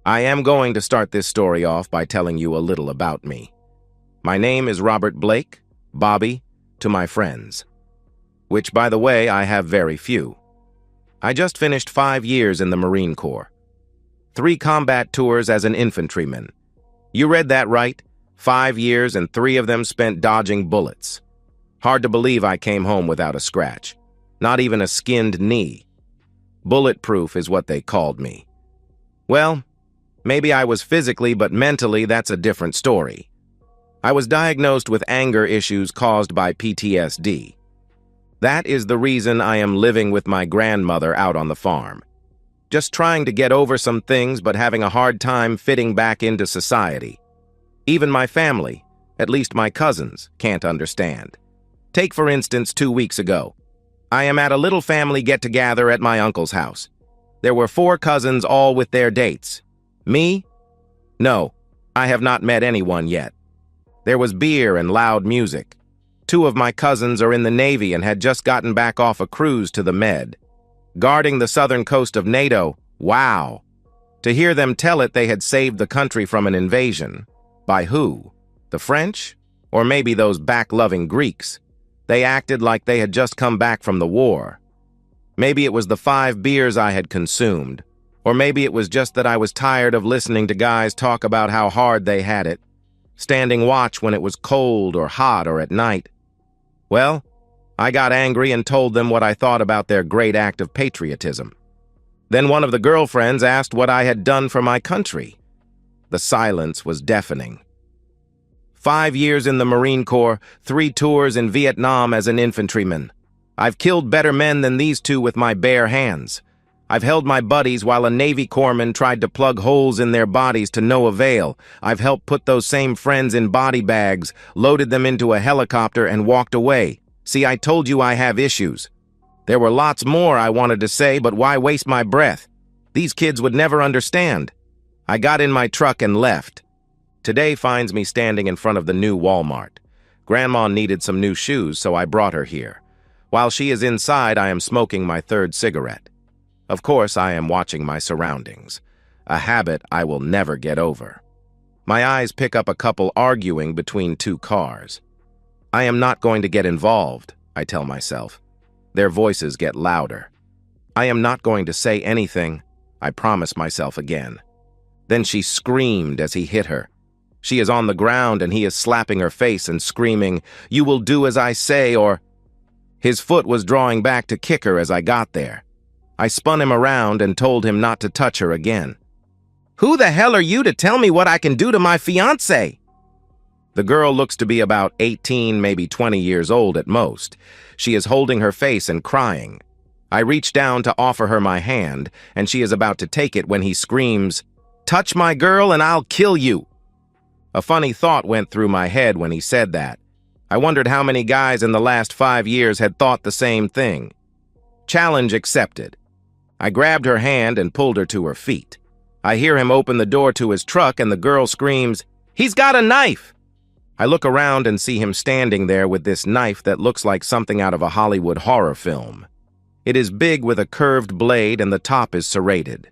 I am going to start this story off by telling you a little about me. My name is Robert Blake, Bobby, to my friends, which, by the way, I have very few. I just finished 5 years in the Marine Corps. 3 combat tours as an infantryman. You read that right? 5 years and 3 of them spent dodging bullets. Hard to believe I came home without a scratch. Not even a skinned knee. Bulletproof is what they called me. Well, maybe I was physically, but mentally that's a different story. I was diagnosed with anger issues caused by PTSD. That is the reason I am living with my grandmother out on the farm. Just trying to get over some things, but having a hard time fitting back into society. Even my family, at least my cousins, can't understand. Take, for instance, 2 weeks ago. I am at a little family get-together at my uncle's house. There were 4 cousins, all with their dates. Me? No, I have not met anyone yet. There was beer and loud music. 2 of my cousins are in the Navy and had just gotten back off a cruise to the Med. Guarding the southern coast of NATO, wow. To hear them tell it, they had saved the country from an invasion. By who? The French? Or maybe those back-loving Greeks? They acted like they had just come back from the war. Maybe it was the 5 beers I had consumed. Or maybe it was just that I was tired of listening to guys talk about how hard they had it, standing watch when it was cold or hot or at night. Well, I got angry and told them what I thought about their great act of patriotism. Then one of the girlfriends asked what I had done for my country. The silence was deafening. 5 years in the Marine Corps, 3 tours in Vietnam as an infantryman. I've killed better men than these 2 with my bare hands. I've held my buddies while a Navy corpsman tried to plug holes in their bodies to no avail. I've helped put those same friends in body bags, loaded them into a helicopter, and walked away. See, I told you I have issues. There were lots more I wanted to say, but why waste my breath? These kids would never understand. I got in my truck and left. Today finds me standing in front of the new Walmart. Grandma needed some new shoes, so I brought her here. While she is inside, I am smoking my 3rd cigarette. Of course, I am watching my surroundings, a habit I will never get over. My eyes pick up a couple arguing between 2 cars. I am not going to get involved, I tell myself. Their voices get louder. I am not going to say anything, I promise myself again. Then she screamed as he hit her. She is on the ground and he is slapping her face and screaming, "You will do as I say," or... His foot was drawing back to kick her as I got there. I spun him around and told him not to touch her again. "Who the hell are you to tell me what I can do to my fiancé?" The girl looks to be about 18, maybe 20 years old at most. She is holding her face and crying. I reach down to offer her my hand, and she is about to take it when he screams, "Touch my girl and I'll kill you." A funny thought went through my head when he said that. I wondered how many guys in the last 5 years had thought the same thing. Challenge accepted. I grabbed her hand and pulled her to her feet. I hear him open the door to his truck and the girl screams, "He's got a knife!" I look around and see him standing there with this knife that looks like something out of a Hollywood horror film. It is big with a curved blade and the top is serrated.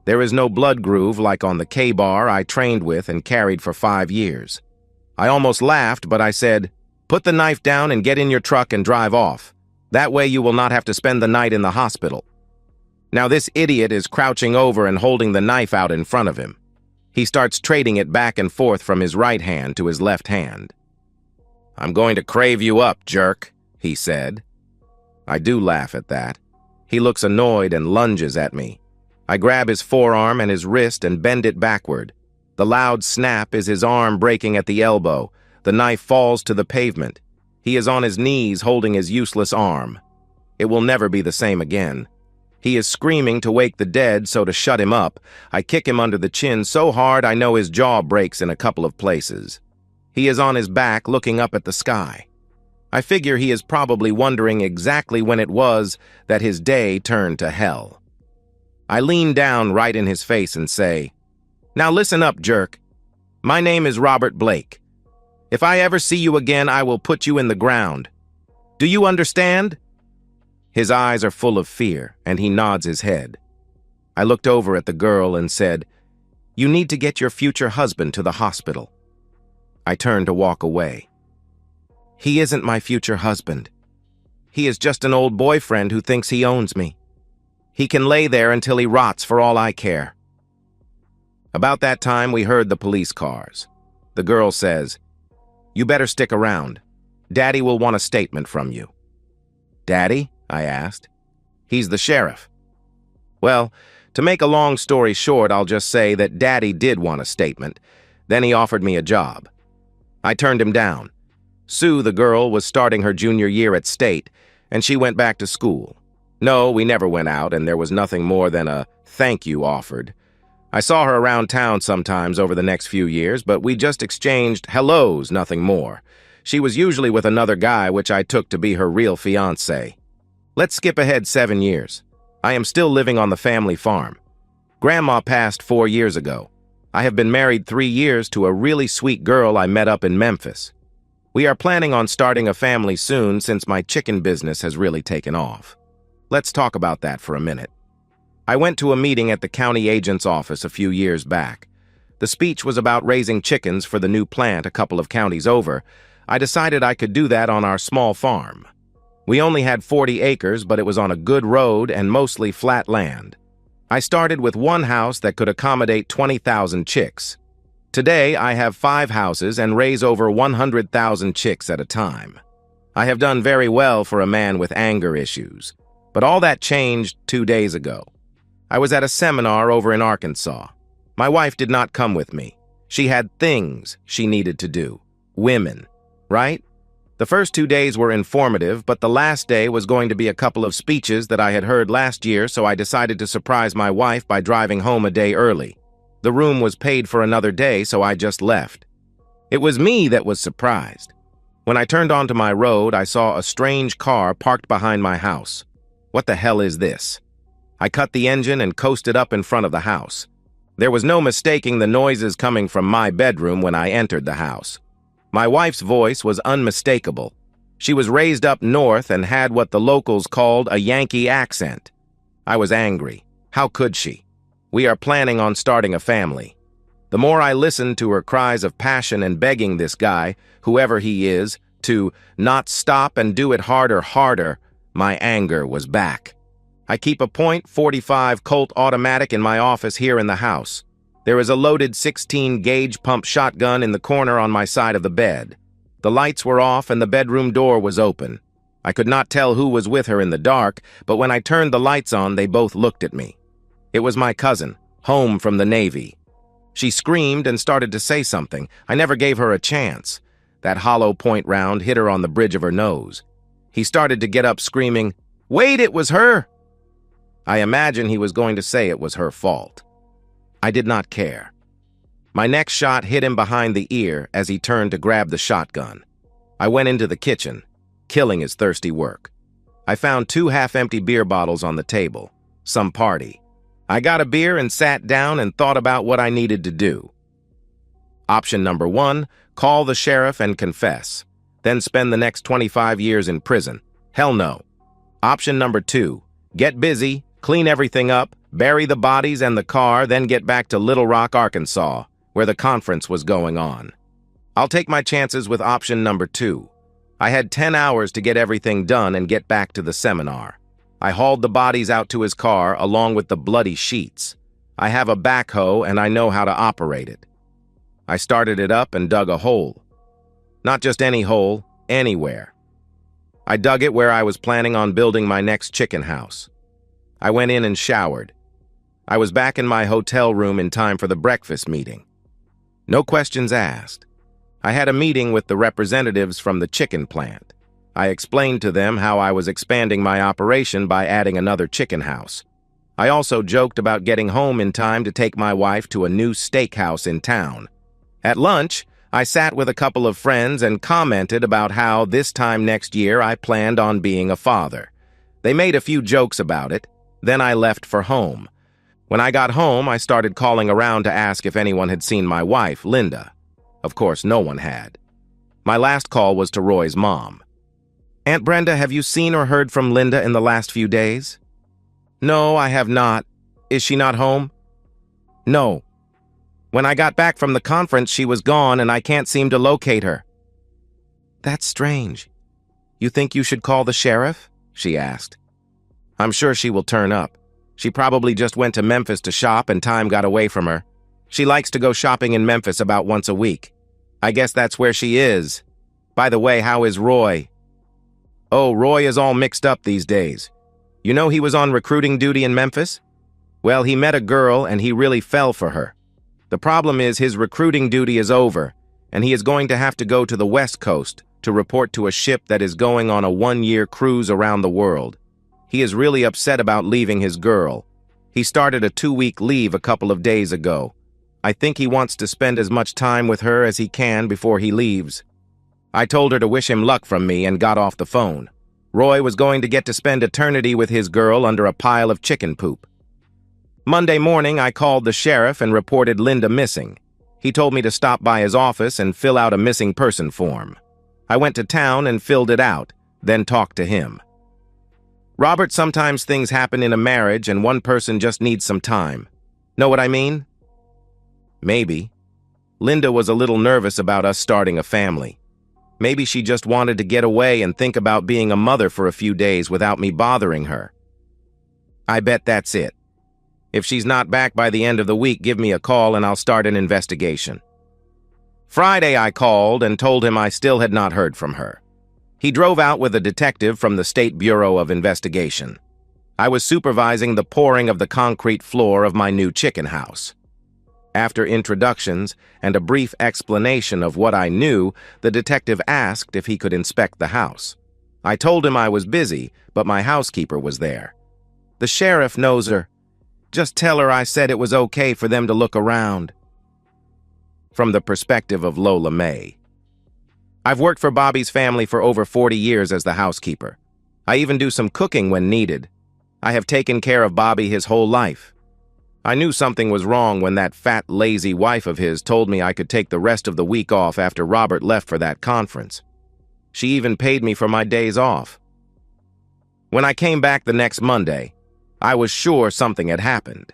There is no blood groove like on the K-bar I trained with and carried for 5 years. I almost laughed, but I said, "Put the knife down and get in your truck and drive off. That way you will not have to spend the night in the hospital." Now this idiot is crouching over and holding the knife out in front of him. He starts trading it back and forth from his right hand to his left hand. "I'm going to crave you up, jerk," he said. I do laugh at that. He looks annoyed and lunges at me. I grab his forearm and his wrist and bend it backward. The loud snap is his arm breaking at the elbow. The knife falls to the pavement. He is on his knees holding his useless arm. It will never be the same again. He is screaming to wake the dead, so to shut him up, I kick him under the chin so hard I know his jaw breaks in a couple of places. He is on his back looking up at the sky. I figure he is probably wondering exactly when it was that his day turned to hell. I lean down right in his face and say, "Now listen up, jerk. My name is Robert Blake. If I ever see you again, I will put you in the ground. Do you understand?" His eyes are full of fear, and he nods his head. I looked over at the girl and said, You need to get your future husband to the hospital." I turned to walk away. "He isn't my future husband. He is just an old boyfriend who thinks he owns me. He can lay there until he rots for all I care." About that time, we heard the police cars. The girl says, "You better stick around. Daddy will want a statement from you." "Daddy?" I asked. "He's the sheriff." Well, to make a long story short, I'll just say that Daddy did want a statement. Then he offered me a job. I turned him down. Sue, the girl, was starting her junior year at State, and she went back to school. No, we never went out, and there was nothing more than a thank you offered. I saw her around town sometimes over the next few years, but we just exchanged hellos, nothing more. She was usually with another guy, which I took to be her real fiancé. Let's skip ahead 7 years. I am still living on the family farm. Grandma passed 4 years ago. I have been married 3 years to a really sweet girl I met up in Memphis. We are planning on starting a family soon since my chicken business has really taken off. Let's talk about that for a minute. I went to a meeting at the county agent's office a few years back. The speech was about raising chickens for the new plant a couple of counties over. I decided I could do that on our small farm. We only had 40 acres, but it was on a good road and mostly flat land. I started with one house that could accommodate 20,000 chicks. Today, I have 5 houses and raise over 100,000 chicks at a time. I have done very well for a man with anger issues. But all that changed 2 days ago. I was at a seminar over in Arkansas. My wife did not come with me. She had things she needed to do. Women, right? The first 2 days were informative, but the last day was going to be a couple of speeches that I had heard last year, so I decided to surprise my wife by driving home a day early. The room was paid for another day, so I just left. It was me that was surprised. When I turned onto my road, I saw a strange car parked behind my house. What the hell is this? I cut the engine and coasted up in front of the house. There was no mistaking the noises coming from my bedroom when I entered the house. My wife's voice was unmistakable. She was raised up north and had what the locals called a Yankee accent. I was angry. How could she? We are planning on starting a family. The more I listened to her cries of passion and begging this guy, whoever he is, to not stop and do it harder, my anger was back. I keep a .45 Colt automatic in my office here in the house. There is a loaded 16-gauge pump shotgun in the corner on my side of the bed. The lights were off and the bedroom door was open. I could not tell who was with her in the dark, but when I turned the lights on, they both looked at me. It was my cousin, home from the Navy. She screamed and started to say something. I never gave her a chance. That hollow point round hit her on the bridge of her nose. He started to get up screaming, "Wait, it was her!" I imagine he was going to say it was her fault. I did not care. My next shot hit him behind the ear as he turned to grab the shotgun. I went into the kitchen, killing his thirsty work. I found 2 half-empty beer bottles on the table. Some party. I got a beer and sat down and thought about what I needed to do. Option number 1, call the sheriff and confess, then spend the next 25 years in prison. Hell no. Option number 2, get busy, clean everything up, bury the bodies and the car, then get back to Little Rock, Arkansas, where the conference was going on. I'll take my chances with option number 2. I had 10 hours to get everything done and get back to the seminar. I hauled the bodies out to his car along with the bloody sheets. I have a backhoe and I know how to operate it. I started it up and dug a hole. Not just any hole, anywhere. I dug it where I was planning on building my next chicken house. I went in and showered. I was back in my hotel room in time for the breakfast meeting. No questions asked. I had a meeting with the representatives from the chicken plant. I explained to them how I was expanding my operation by adding another chicken house. I also joked about getting home in time to take my wife to a new steakhouse in town. At lunch, I sat with a couple of friends and commented about how this time next year I planned on being a father. They made a few jokes about it. Then I left for home. When I got home, I started calling around to ask if anyone had seen my wife, Linda. Of course, no one had. My last call was to Roy's mom. "Aunt Brenda, have you seen or heard from Linda in the last few days?" "No, I have not. Is she not home?" "No." When I got back from the conference, she was gone and I can't seem to locate her." "That's strange. You think you should call the sheriff?" she asked. "I'm sure she will turn up. She probably just went to Memphis to shop and time got away from her. She likes to go shopping in Memphis about once a week. I guess that's where she is. By the way, how is Roy?" "Oh, Roy is all mixed up these days. You know he was on recruiting duty in Memphis? Well, he met a girl and he really fell for her. The problem is his recruiting duty is over, and he is going to have to go to the West Coast to report to a ship that is going on a 1-year cruise around the world. He is really upset about leaving his girl. He started a 2-week leave a couple of days ago. I think he wants to spend as much time with her as he can before he leaves." I told her to wish him luck from me and got off the phone. Roy was going to get to spend eternity with his girl under a pile of chicken poop. Monday morning, I called the sheriff and reported Linda missing. He told me to stop by his office and fill out a missing person form. I went to town and filled it out, then talked to him. "Robert, sometimes things happen in a marriage and one person just needs some time. Know what I mean?" "Maybe. Linda was a little nervous about us starting a family. Maybe she just wanted to get away and think about being a mother for a few days without me bothering her. I bet that's it. If she's not back by the end of the week, give me a call and I'll start an investigation." Friday, I called and told him I still had not heard from her. He drove out with a detective from the State Bureau of Investigation. I was supervising the pouring of the concrete floor of my new chicken house. After introductions and a brief explanation of what I knew, the detective asked if he could inspect the house. I told him I was busy, but my housekeeper was there. "The sheriff knows her. Just tell her I said it was okay for them to look around." From the perspective of Lola May. I've worked for Bobby's family for over 40 years as the housekeeper. I even do some cooking when needed. I have taken care of Bobby his whole life. I knew something was wrong when that fat, lazy wife of his told me I could take the rest of the week off after Robert left for that conference. She even paid me for my days off. When I came back the next Monday, I was sure something had happened.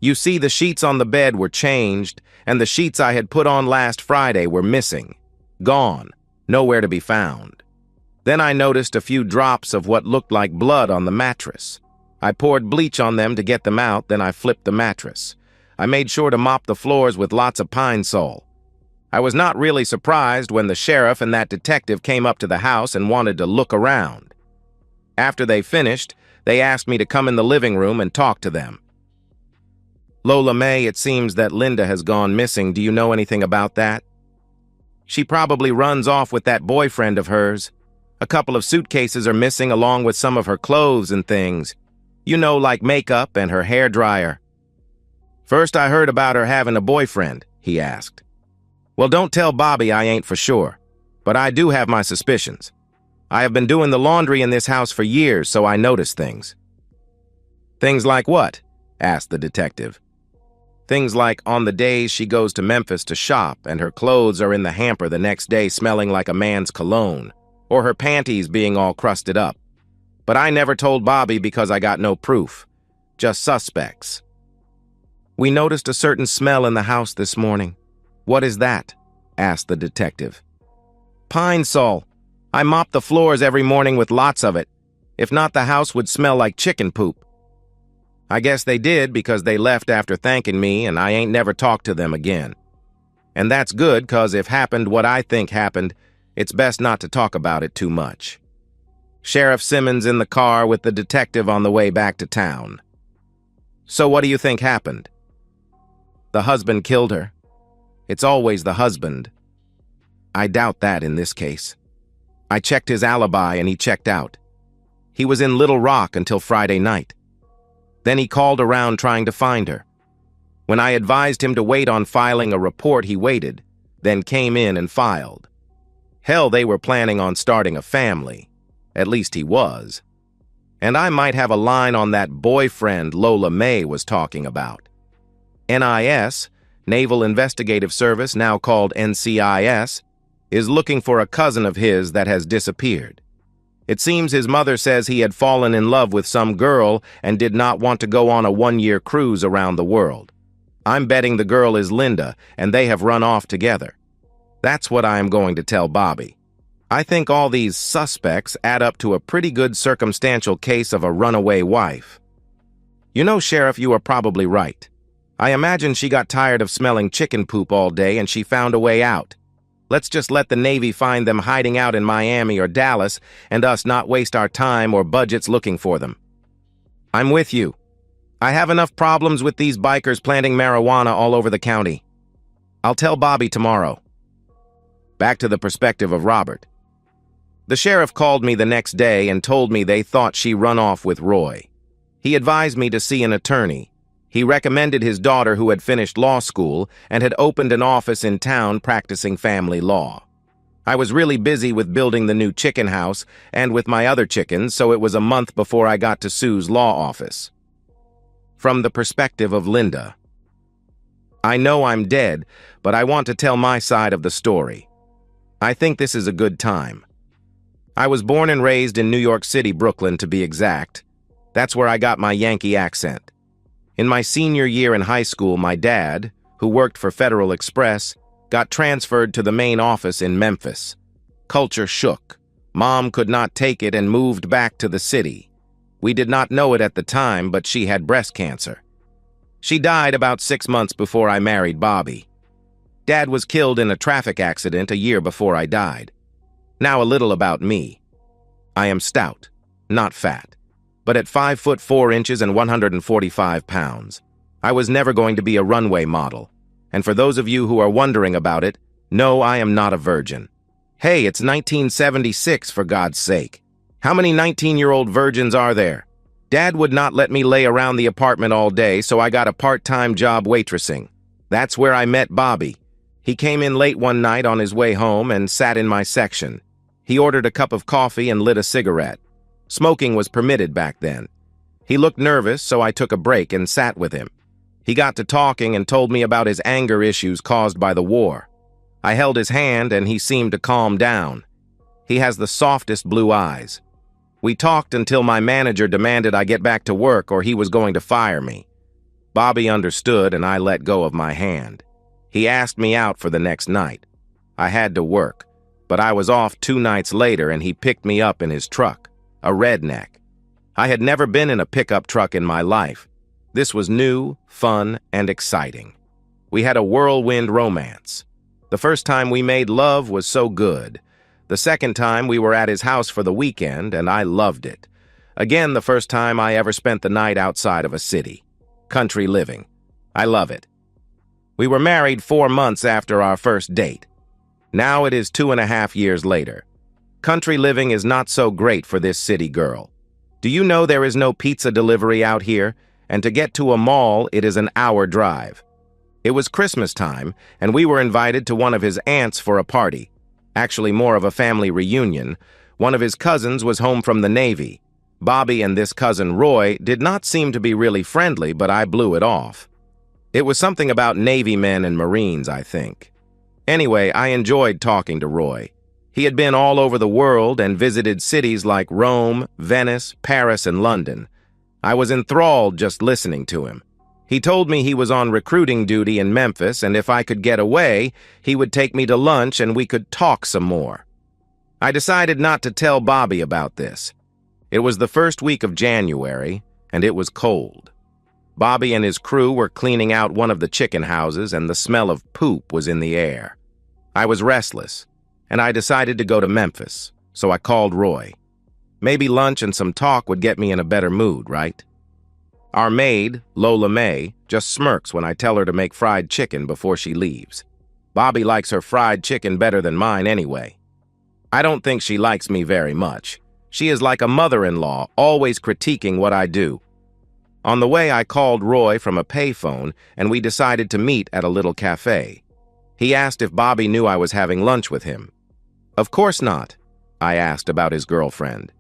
You see, the sheets on the bed were changed, and the sheets I had put on last Friday were missing. Gone. Nowhere to be found. Then I noticed a few drops of what looked like blood on the mattress. I poured bleach on them to get them out, then I flipped the mattress. I made sure to mop the floors with lots of Pine Sol. I was not really surprised when the sheriff and that detective came up to the house and wanted to look around. After they finished, they asked me to come in the living room and talk to them. "Lola May, it seems that Linda has gone missing. Do you know anything about that?" "She probably runs off with that boyfriend of hers. A couple of suitcases are missing along with some of her clothes and things. You know, like makeup and her hairdryer." "First I heard about her having a boyfriend," he asked. "Well, don't tell Bobby, I ain't for sure. But I do have my suspicions. I have been doing the laundry in this house for years, so I notice things." "Things like what?" asked the detective. "Things like on the days she goes to Memphis to shop and her clothes are in the hamper the next day smelling like a man's cologne, or her panties being all crusted up. But I never told Bobby because I got no proof. Just suspects." "We noticed a certain smell in the house this morning. What is that?" asked the detective. "Pine Sol. I mop the floors every morning with lots of it. If not, the house would smell like chicken poop." I guess they did because they left after thanking me and I ain't never talked to them again. And that's good, 'cause if happened what I think happened, it's best not to talk about it too much. Sheriff Simmons in the car with the detective on the way back to town. "So what do you think happened?" "The husband killed her. It's always the husband." "I doubt that in this case. I checked his alibi and he checked out. He was in Little Rock until Friday night. Then he called around trying to find her. When I advised him to wait on filing a report, he waited, then came in and filed. Hell, they were planning on starting a family. At least he was. And I might have a line on that boyfriend Lola May was talking about. NIS, Naval Investigative Service, now called NCIS, is looking for a cousin of his that has disappeared. It seems his mother says he had fallen in love with some girl and did not want to go on a 1-year cruise around the world. I'm betting the girl is Linda, and they have run off together. That's what I am going to tell Bobby. I think all these suspects add up to a pretty good circumstantial case of a runaway wife. You know, Sheriff, you are probably right. I imagine she got tired of smelling chicken poop all day and she found a way out. Let's just let the Navy find them hiding out in Miami or Dallas and us not waste our time or budgets looking for them. I'm with you. I have enough problems with these bikers planting marijuana all over the county. I'll tell Bobby tomorrow. Back to the perspective of Robert. The sheriff called me the next day and told me they thought she run off with Roy. He advised me to see an attorney. He recommended his daughter, who had finished law school and had opened an office in town practicing family law. I was really busy with building the new chicken house and with my other chickens, so it was a month before I got to Sue's law office. From the perspective of Linda. I know I'm dead, but I want to tell my side of the story. I think this is a good time. I was born and raised in New York City, Brooklyn to be exact. That's where I got my Yankee accent. In my senior year in high school, my dad, who worked for Federal Express, got transferred to the main office in Memphis. Culture shook. Mom could not take it and moved back to the city. We did not know it at the time, but she had breast cancer. She died about 6 months before I married Bobby. Dad was killed in a traffic accident a year before I died. Now a little about me. I am stout, not fat, but at 5'4" and 145 pounds. I was never going to be a runway model. And for those of you who are wondering about it, no, I am not a virgin. Hey, it's 1976, for God's sake. How many 19-year-old virgins are there? Dad would not let me lay around the apartment all day, so I got a part-time job waitressing. That's where I met Bobby. He came in late one night on his way home and sat in my section. He ordered a cup of coffee and lit a cigarette. Smoking was permitted back then. He looked nervous, so I took a break and sat with him. He got to talking and told me about his anger issues caused by the war. I held his hand and he seemed to calm down. He has the softest blue eyes. We talked until my manager demanded I get back to work or he was going to fire me. Bobby understood and I let go of my hand. He asked me out for the next night. I had to work, but I was off 2 nights later and he picked me up in his truck, a redneck. I had never been in a pickup truck in my life. This was new, fun, and exciting. We had a whirlwind romance. The first time we made love was so good. The second time we were at his house for the weekend, and I loved it. Again, the first time I ever spent the night outside of a city. Country living. I love it. We were married 4 months after our first date. Now it is 2.5 years later. Country living is not so great for this city girl. Do you know there is no pizza delivery out here? And to get to a mall, it is an hour drive. It was Christmas time, and we were invited to one of his aunts for a party. Actually, more of a family reunion. One of his cousins was home from the Navy. Bobby and this cousin Roy did not seem to be really friendly, but I blew it off. It was something about Navy men and Marines, I think. Anyway, I enjoyed talking to Roy. He had been all over the world and visited cities like Rome, Venice, Paris, and London. I was enthralled just listening to him. He told me he was on recruiting duty in Memphis, and if I could get away, he would take me to lunch and we could talk some more. I decided not to tell Bobby about this. It was the first week of January, and it was cold. Bobby and his crew were cleaning out one of the chicken houses, and the smell of poop was in the air. I was restless, and I decided to go to Memphis, so I called Roy. Maybe lunch and some talk would get me in a better mood, right? Our maid, Lola May, just smirks when I tell her to make fried chicken before she leaves. Bobby likes her fried chicken better than mine anyway. I don't think she likes me very much. She is like a mother-in-law, always critiquing what I do. On the way, I called Roy from a payphone, and we decided to meet at a little cafe. He asked if Bobby knew I was having lunch with him. Of course not, I asked about his girlfriend.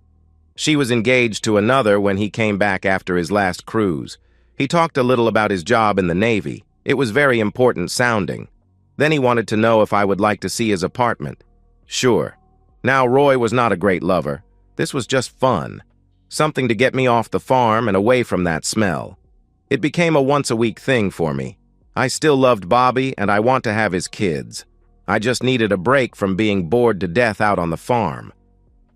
She was engaged to another when he came back after his last cruise. He talked a little about his job in the Navy. It was very important sounding. Then he wanted to know if I would like to see his apartment. Sure. Now, Roy was not a great lover. This was just fun. Something to get me off the farm and away from that smell. It became a once-a-week thing for me. I still loved Bobby and I want to have his kids. I just needed a break from being bored to death out on the farm.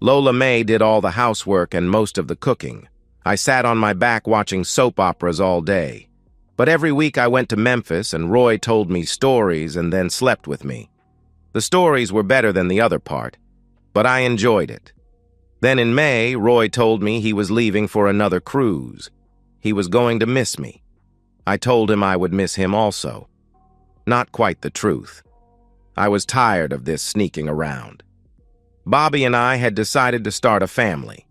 Lola May did all the housework and most of the cooking. I sat on my back watching soap operas all day. But every week I went to Memphis and Roy told me stories and then slept with me. The stories were better than the other part, but I enjoyed it. Then in May, Roy told me he was leaving for another cruise. He was going to miss me. I told him I would miss him also. Not quite the truth. I was tired of this sneaking around. Bobby and I had decided to start a family.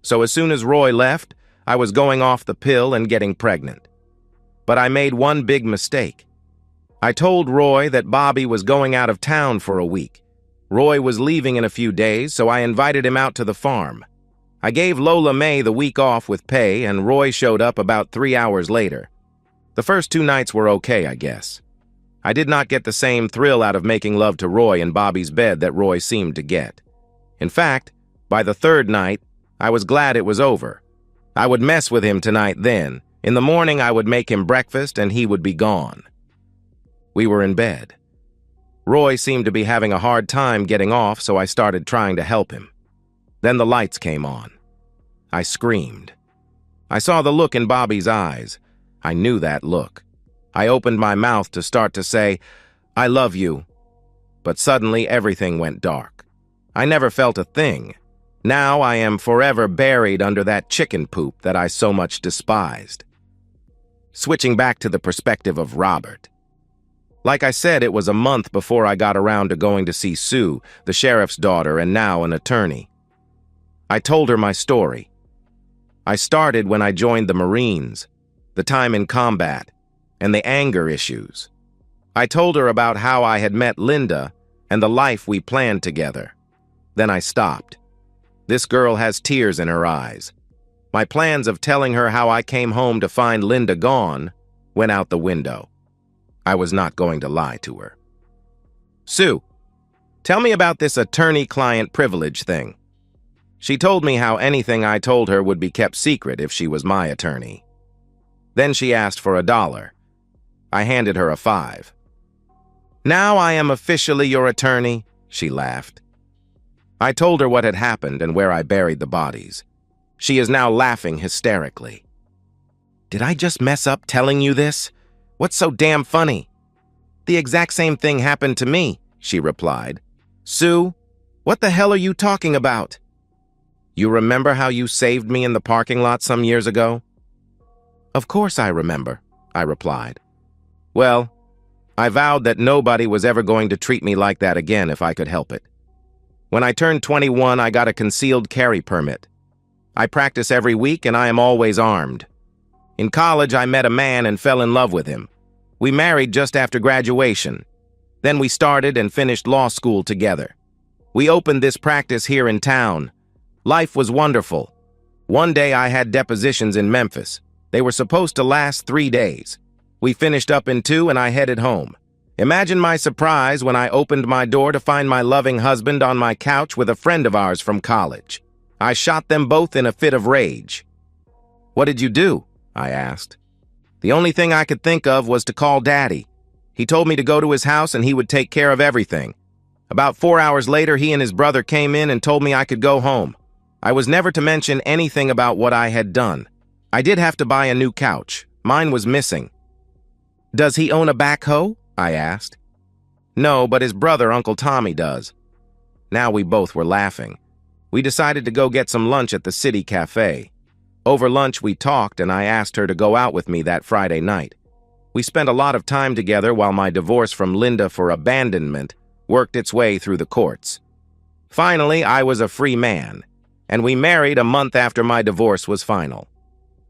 So as soon as Roy left, I was going off the pill and getting pregnant. But I made one big mistake. I told Roy that Bobby was going out of town for a week. Roy was leaving in a few days, so I invited him out to the farm. I gave Lola May the week off with pay, and Roy showed up about 3 hours later. The first 2 nights were okay, I guess. I did not get the same thrill out of making love to Roy in Bobby's bed that Roy seemed to get. In fact, by the 3rd night, I was glad it was over. I would mess with him tonight then. In the morning, I would make him breakfast and he would be gone. We were in bed. Roy seemed to be having a hard time getting off, so I started trying to help him. Then the lights came on. I screamed. I saw the look in Bobby's eyes. I knew that look. I opened my mouth to start to say, "I love you." But suddenly everything went dark. I never felt a thing. Now I am forever buried under that chicken poop that I so much despised. Switching back to the perspective of Robert. Like I said, it was a month before I got around to going to see Sue, the sheriff's daughter and now an attorney. I told her my story. I started when I joined the Marines, the time in combat, and the anger issues. I told her about how I had met Linda and the life we planned together. Then I stopped. This girl has tears in her eyes. My plans of telling her how I came home to find Linda gone went out the window. I was not going to lie to her. "Sue, tell me about this attorney-client privilege thing." She told me how anything I told her would be kept secret if she was my attorney. Then she asked for $1. I handed her a 5. "Now I am officially your attorney," she laughed. I told her what had happened and where I buried the bodies. She is now laughing hysterically. "Did I just mess up telling you this? What's so damn funny?" "The exact same thing happened to me," she replied. "Sue, what the hell are you talking about?" "You remember how you saved me in the parking lot some years ago?" "Of course I remember," I replied. "Well, I vowed that nobody was ever going to treat me like that again if I could help it. When I turned 21, I got a concealed carry permit. I practice every week and I am always armed. In college, I met a man and fell in love with him. We married just after graduation. Then we started and finished law school together. We opened this practice here in town. Life was wonderful. One day I had depositions in Memphis. They were supposed to last 3 days. We finished up in 2 and I headed home. Imagine my surprise when I opened my door to find my loving husband on my couch with a friend of ours from college. I shot them both in a fit of rage. "What did you do?" I asked. "The only thing I could think of was to call Daddy. He told me to go to his house and he would take care of everything. About 4 hours later, he and his brother came in and told me I could go home. I was never to mention anything about what I had done. I did have to buy a new couch. Mine was missing." "Does he own a backhoe?" I asked. "No, but his brother, Uncle Tommy, does." Now we both were laughing. We decided to go get some lunch at the city cafe. Over lunch, we talked, and I asked her to go out with me that Friday night. We spent a lot of time together while my divorce from Linda for abandonment worked its way through the courts. Finally, I was a free man, and we married a month after my divorce was final.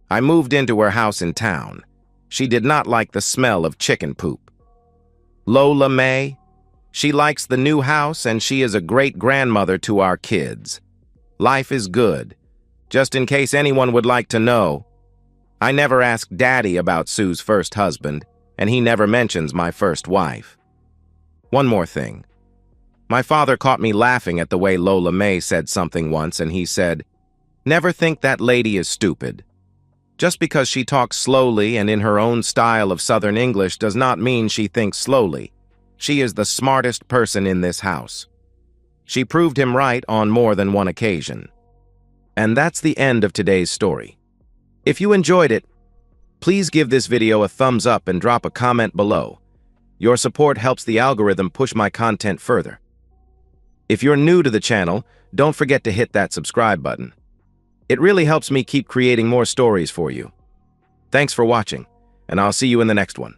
I moved into her house in town. She did not like the smell of chicken poop. Lola May, she likes the new house and she is a great grandmother to our kids. Life is good. Just in case anyone would like to know, I never asked Daddy about Sue's first husband, and he never mentions my first wife. One more thing. My father caught me laughing at the way Lola May said something once, and he said, "Never think that lady is stupid." Just because she talks slowly and in her own style of Southern English does not mean she thinks slowly. She is the smartest person in this house. She proved him right on more than one occasion. And that's the end of today's story. If you enjoyed it, please give this video a thumbs up and drop a comment below. Your support helps the algorithm push my content further. If you're new to the channel, don't forget to hit that subscribe button. It really helps me keep creating more stories for you. Thanks for watching, and I'll see you in the next one.